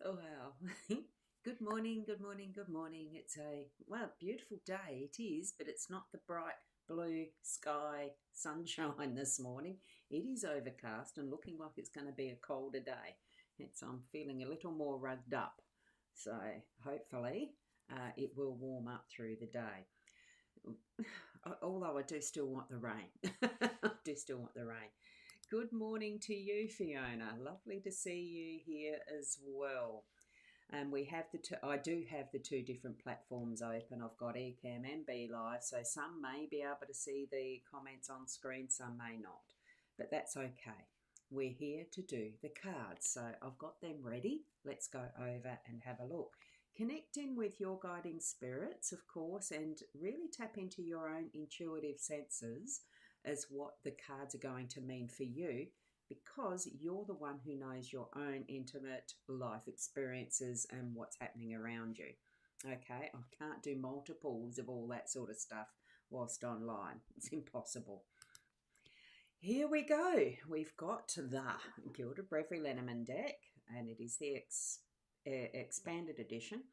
Oh, wow. Good morning, good morning, good morning. It's a, well, beautiful day. It is, but it's not the bright blue sky sunshine this morning. It is overcast and looking like it's going to be a colder day. I'm feeling a little more rugged up. So hopefully it will warm up through the day. Although I do still want the rain. I do still want the rain. Good morning to you, Fiona. Lovely to see you here as well. And we have I do have the two different platforms open. I've got Ecamm and Be Live, so some may be able to see the comments on screen, some may not. But that's okay. We're here to do the cards. So I've got them ready. Let's go over and have a look. Connect in with your guiding spirits, of course, and really tap into your own intuitive senses as what the cards are going to mean for you, because you're the one who knows your own intimate life experiences and what's happening around you. Okay, I can't do multiples of all that sort of stuff whilst online. It's impossible. Here we go. We've got the Gilded Breviary Lenormand deck, and it is the expanded edition,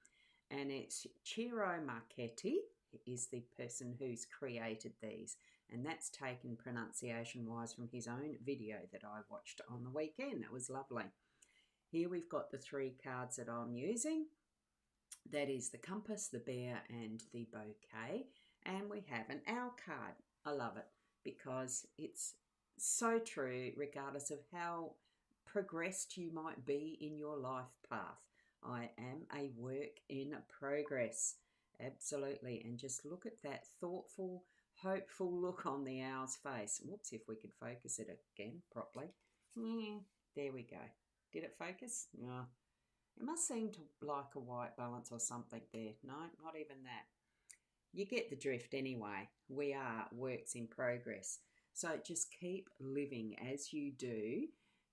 and it's Ciro Marchetti is the person who's created these, and that's taken pronunciation wise from his own video that I watched on the weekend. That was lovely. Here we've got the three cards that I'm using. That is the compass, the bear, and the bouquet. And we have an owl card. I love it because it's so true regardless of how progressed you might be in your life path. I am a work in progress. Absolutely. And just look at that thoughtful, hopeful look on the owl's face. Whoops, if we could focus it again properly. There we go. Did it focus? No. It must seem to like a white balance or something there. No, not even that. You get the drift anyway. We are works in progress. So just keep living as you do,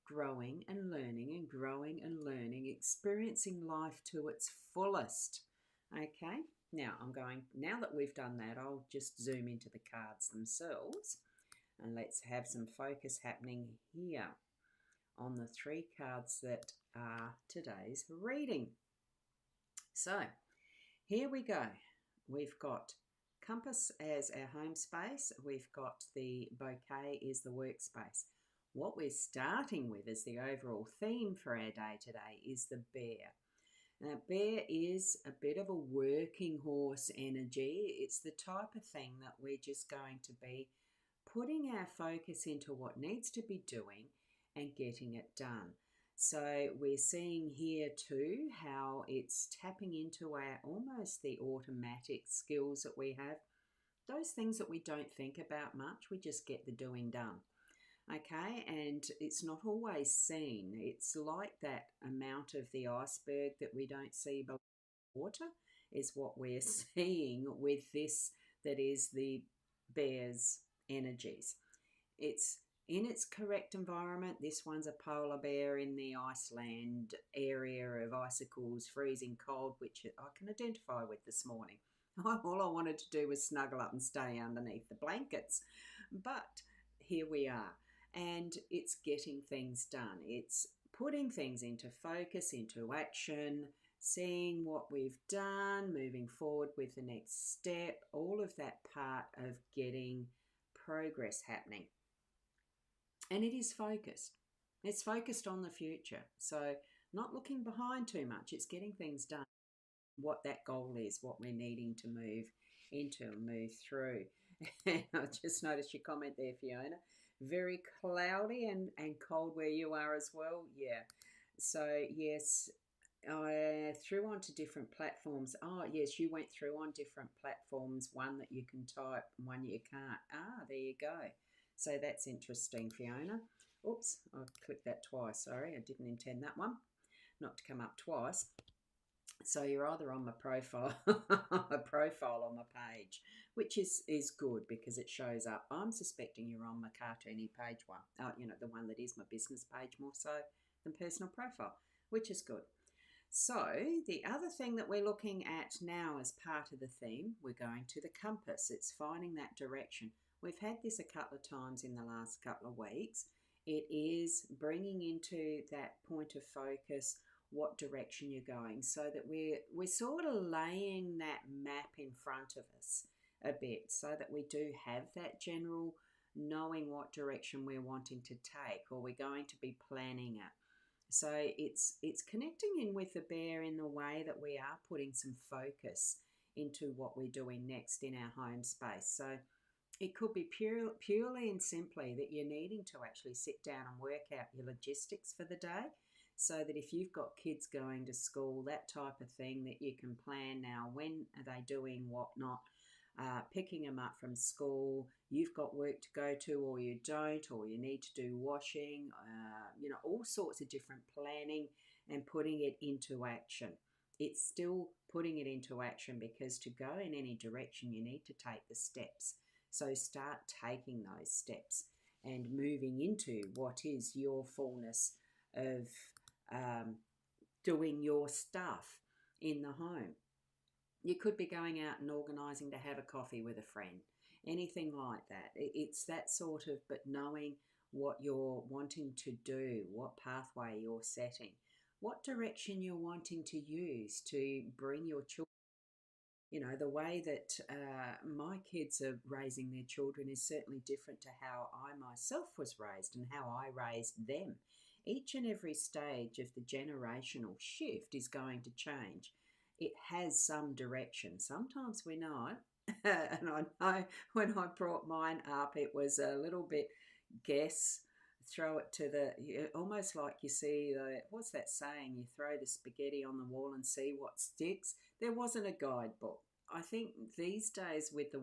growing and learning and growing and learning, experiencing life to its fullest. Okay, now now that we've done that, I'll just zoom into the cards themselves and let's have some focus happening here on the three cards that are today's reading. So here we go. We've got compass as our home space. We've got the bouquet is the workspace. What we're starting with as the overall theme for our day today is the bear. Now, bear is a bit of a working horse energy. It's the type of thing that we're just going to be putting our focus into what needs to be doing and getting it done. So we're seeing here too how it's tapping into our almost the automatic skills that we have. Those things that we don't think about much, we just get the doing done. Okay, and it's not always seen. It's like that amount of the iceberg that we don't see below water is what we're seeing with this, that is the bear's energies. It's in its correct environment. This one's a polar bear in the Iceland area of icicles, freezing cold, which I can identify with this morning. All I wanted to do was snuggle up and stay underneath the blankets. But here we are. And it's getting things done. It's putting things into focus, into action, seeing what we've done, moving forward with the next step, all of that part of getting progress happening. And it is focused. It's focused on the future. So not looking behind too much. It's getting things done. What that goal is, what we're needing to move into and move through. And I just noticed your comment there, Fiona. Very cloudy and cold where you are as well. Yeah. So yes, I threw onto different platforms. Oh yes, you went through on different platforms. One that you can type, one you can't. Ah, there you go. So that's interesting, Fiona. Oops, I clicked that twice. Sorry, I didn't intend that one. Not to come up twice. So you're either on my profile, a profile on my page, which is good because it shows up. I'm suspecting you're on my cartoony page one. The one that is my business page more so than personal profile, which is good. So the other thing that we're looking at now as part of the theme, we're going to the compass. It's finding that direction. We've had this a couple of times in the last couple of weeks. It is bringing into that point of focus what direction you're going, so that we're sort of laying that map in front of us a bit, so that we do have that general knowing what direction we're wanting to take, or we're going to be planning it. So it's connecting in with the bear in the way that we are putting some focus into what we're doing next in our home space. So it could be purely and simply that you're needing to actually sit down and work out your logistics for the day, so that if you've got kids going to school, that type of thing, that you can plan now, when are they doing what not, picking them up from school, you've got work to go to or you don't, or you need to do washing, all sorts of different planning and putting it into action. It's still putting it into action, because to go in any direction, you need to take the steps. So start taking those steps and moving into what is your fullness of doing your stuff in the home. You could be going out and organising to have a coffee with a friend, anything like that. It's that sort of, but knowing what you're wanting to do, what pathway you're setting, what direction you're wanting to use to bring your children. The way that my kids are raising their children is certainly different to how I myself was raised and how I raised them. Each and every stage of the generational shift is going to change. It has some direction. Sometimes we know it. And I know when I brought mine up, it was a little bit guess, throw it to almost like you see what's that saying, you throw the spaghetti on the wall and see what sticks. There wasn't a guidebook. I think these days, with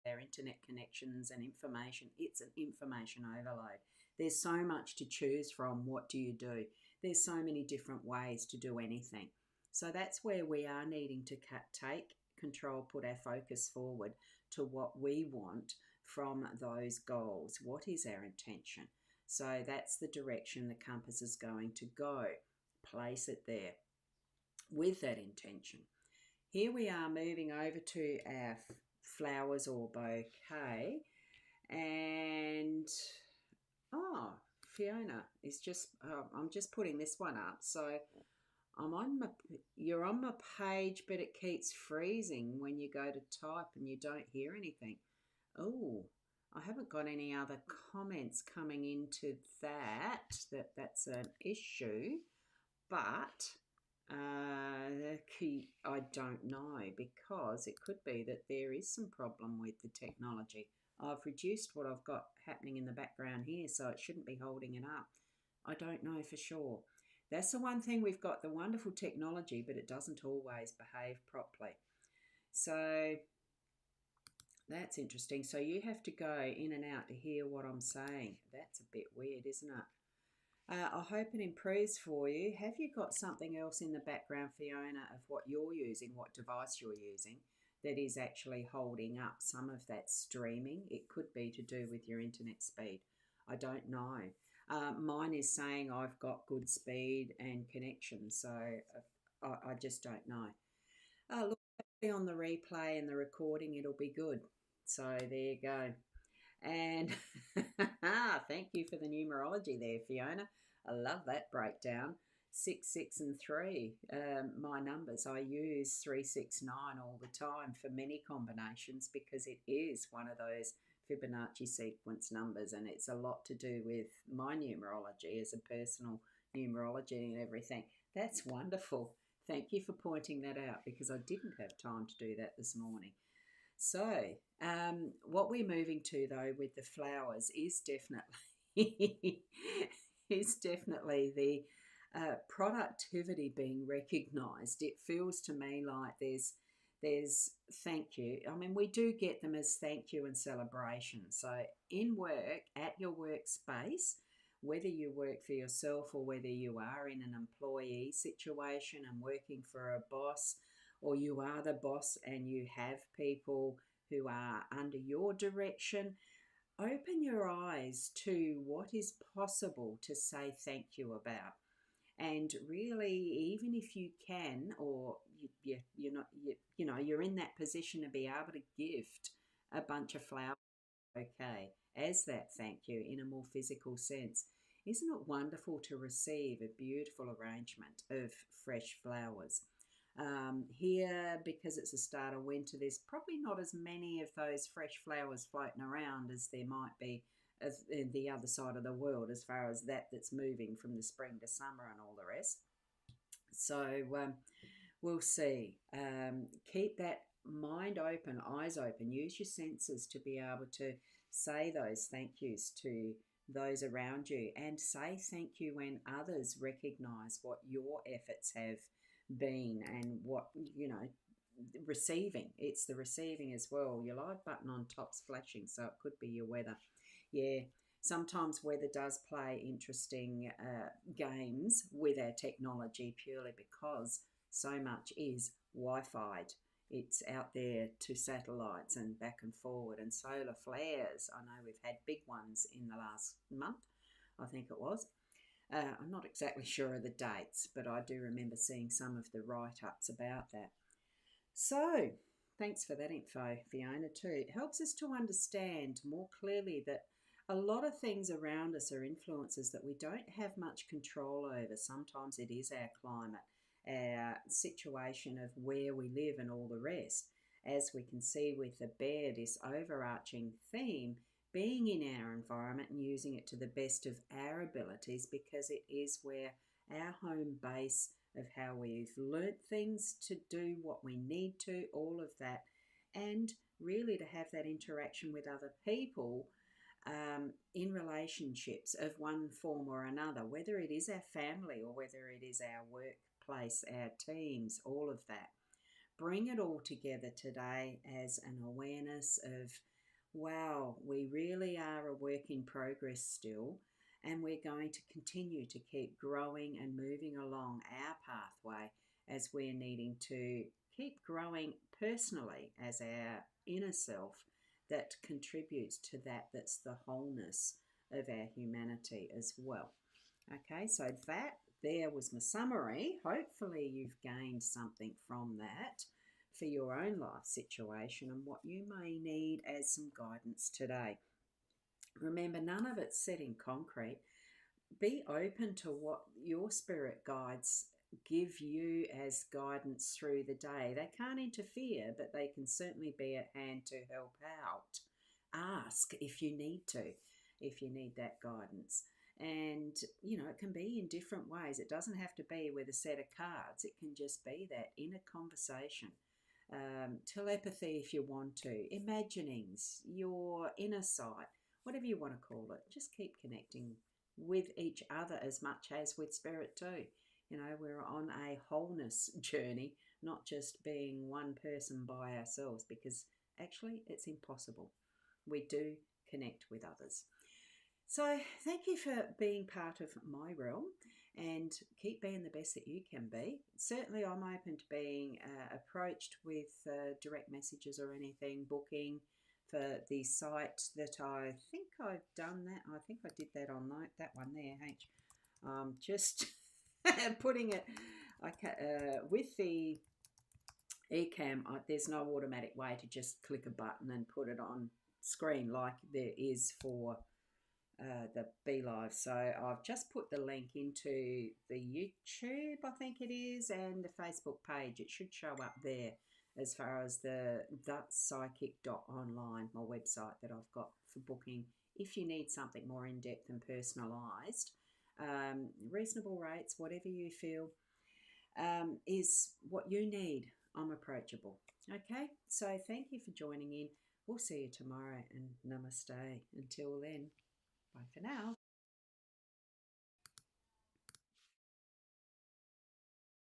their internet connections and information, it's an information overload. There's so much to choose from. What do you do? There's so many different ways to do anything. So that's where we are needing to take control, put our focus forward to what we want from those goals. What is our intention? So that's the direction the compass is going to go. Place it there with that intention. Here we are moving over to our flowers or bouquet. And, Fiona is I'm just putting this one up. So you're on my page, but it keeps freezing when you go to type and you don't hear anything. Oh, I haven't got any other comments coming into that's an issue, but I don't know, because it could be that there is some problem with the technology. I've reduced what I've got happening in the background here, so it shouldn't be holding it up. I don't know for sure. That's the one thing, we've got the wonderful technology, but it doesn't always behave properly. So that's interesting. So you have to go in and out to hear what I'm saying. That's a bit weird, isn't it? I hope it improves for you. Have you got something else in the background, Fiona, of what you're using, what device you're using, that is actually holding up some of that streaming? It could be to do with your internet speed. I don't know. Mine is saying I've got good speed and connection, so I just don't know. Look, on the replay and the recording, it'll be good. So there you go. And thank you for the numerology there, Fiona. I love that breakdown. 6, 6 and 3, my numbers. I use 3, 6, 9 all the time for many combinations, because it is one of those Fibonacci sequence numbers, and it's a lot to do with my numerology as a personal numerology and everything. That's wonderful. Thank you for pointing that out, because I didn't have time to do that this morning. So what we're moving to, though, with the flowers is definitely the productivity being recognised. It feels to me like there's thank you. I mean, we do get them as thank you and celebration. So in work, at your workspace, whether you work for yourself or whether you are in an employee situation and working for a boss, or you are the boss and you have people who are under your direction, open your eyes to what is possible to say thank you about. And really, even if you can, or you're in that position to be able to gift a bunch of flowers, okay, as that thank you in a more physical sense. Isn't it wonderful to receive a beautiful arrangement of fresh flowers? Here, because it's the start of winter, there's probably not as many of those fresh flowers floating around as there might be as in the other side of the world, as far as that's moving from the spring to summer and all the rest. So we'll see. Keep that mind open, eyes open. Use your senses to be able to say those thank yous to those around you, and say thank you when others recognize what your efforts have been and what, receiving. It's the receiving as well. Your live button on top's flashing, so it could be your weather. Yeah. Sometimes weather does play interesting games with our technology purely because so much is Wi-Fi'd. It's out there to satellites and back and forward, and solar flares. I know we've had big ones in the last month, I think it was. I'm not exactly sure of the dates, but I do remember seeing some of the write-ups about that. So thanks for that info, Fiona, too. It helps us to understand more clearly that a lot of things around us are influences that we don't have much control over. Sometimes it is our climate, our situation of where we live and all the rest. As we can see with the bear, this overarching theme being in our environment and using it to the best of our abilities, because it is where our home base of how we've learnt things to do what we need to, all of that, and really to have that interaction with other people in relationships of one form or another, whether it is our family or whether it is our workplace, our teams, all of that. Bring it all together today as an awareness of, wow, we really are a work in progress still, and we're going to continue to keep growing and moving along our pathway as we're needing to keep growing personally as our inner self that contributes to that's the wholeness of our humanity as well. Okay, so that there was my summary. Hopefully you've gained something from that for your own life situation and what you may need as some guidance today. Remember, none of it's set in concrete. Be open to what your spirit guides give you as guidance through the day. They can't interfere, but they can certainly be at hand to help out. Ask if you need that guidance. And, it can be in different ways. It doesn't have to be with a set of cards. It can just be that inner conversation. Telepathy if you want to. Imaginings, your inner sight, whatever you want to call it. Just keep connecting with each other as much as with spirit too. We're on a wholeness journey, not just being one person by ourselves, because actually it's impossible. We do connect with others. So thank you for being part of my realm, and keep being the best that you can be. Certainly I'm open to being approached with direct messages or anything, booking for the site that I think I've done that. I think I did that on that one there, H. Just putting it with the eCam. There's no automatic way to just click a button and put it on screen like there is for the Be Live. So I've just put the link into the YouTube, I think it is, and the Facebook page. It should show up there as far as the thatpsychic.online, my website that I've got for booking. If you need something more in-depth and personalised, reasonable rates, whatever you feel is what you need. I'm approachable. Okay, so thank you for joining in. We'll see you tomorrow, and namaste. Until then, bye for now.